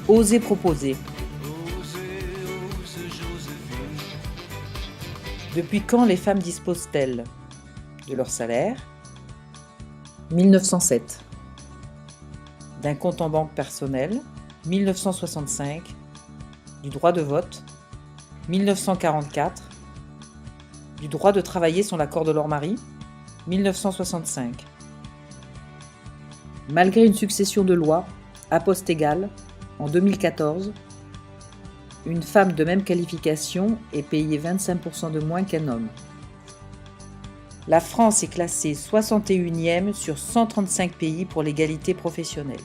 Osez proposer. Depuis quand les femmes disposent-elles de leur salaire? 1907. D'un compte en banque personnel? 1965. Du droit de vote? 1944. Du droit de travailler sans l'accord de leur mari? 1965. Malgré une succession de lois, à poste égal, en 2014, une femme de même qualification est payée 25% de moins qu'un homme. La France est classée 61e sur 135 pays pour l'égalité professionnelle.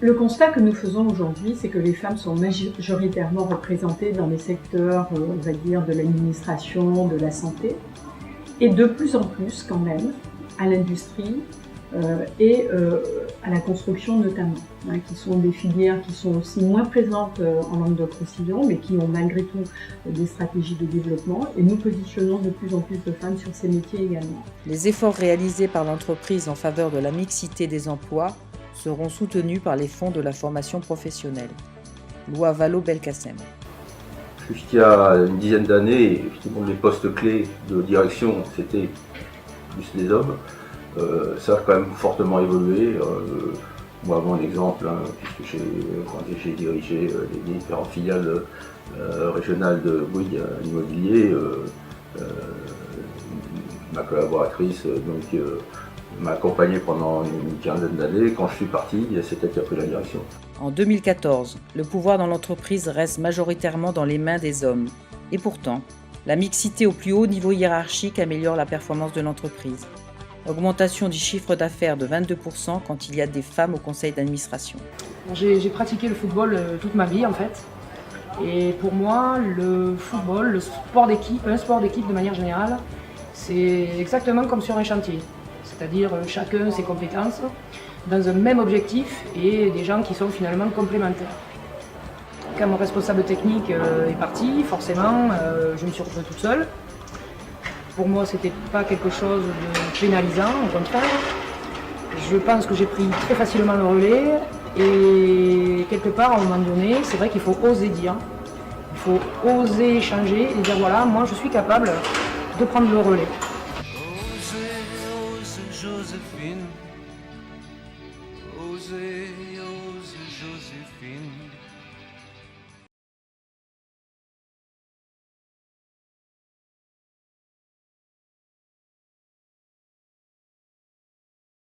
Le constat que nous faisons aujourd'hui, c'est que les femmes sont majoritairement représentées dans les secteurs, on va dire, de l'administration, de la santé, et de plus en plus quand même à l'industrie et à la construction notamment, qui sont des filières qui sont aussi moins présentes en langue de précision, mais qui ont malgré tout des stratégies de développement, et nous positionnons de plus en plus de femmes sur ces métiers également. Les efforts réalisés par l'entreprise en faveur de la mixité des emplois seront soutenus par les fonds de la formation professionnelle. Loi Vallaud-Belkacem. Jusqu'il y a une dizaine d'années, les postes clés de direction, c'était plus des hommes. Ça a quand même fortement évolué. Moi, mon exemple, puisque quand j'ai dirigé les différentes filiales régionales de Bouygues à l'immobilier, ma collaboratrice m'a accompagné pendant une quinzaine d'années. Quand je suis parti, c'était elle qui a pris la direction. En 2014, le pouvoir dans l'entreprise reste majoritairement dans les mains des hommes. Et pourtant, la mixité au plus haut niveau hiérarchique améliore la performance de l'entreprise. Augmentation du chiffre d'affaires de 22% quand il y a des femmes au conseil d'administration. J'ai pratiqué le football toute ma vie en fait. Et pour moi, le football, le sport d'équipe, un sport d'équipe de manière générale, c'est exactement comme sur un chantier. C'est-à-dire chacun ses compétences, dans un même objectif et des gens qui sont finalement complémentaires. Quand mon responsable technique est parti, forcément, je me suis retrouvée toute seule. Pour moi, c'était pas quelque chose de pénalisant, au contraire. Je pense que j'ai pris très facilement le relais et quelque part, à un moment donné, c'est vrai qu'il faut oser dire. Il faut oser échanger et dire voilà, moi je suis capable de prendre le relais. Joséphine, osez, Joséphine.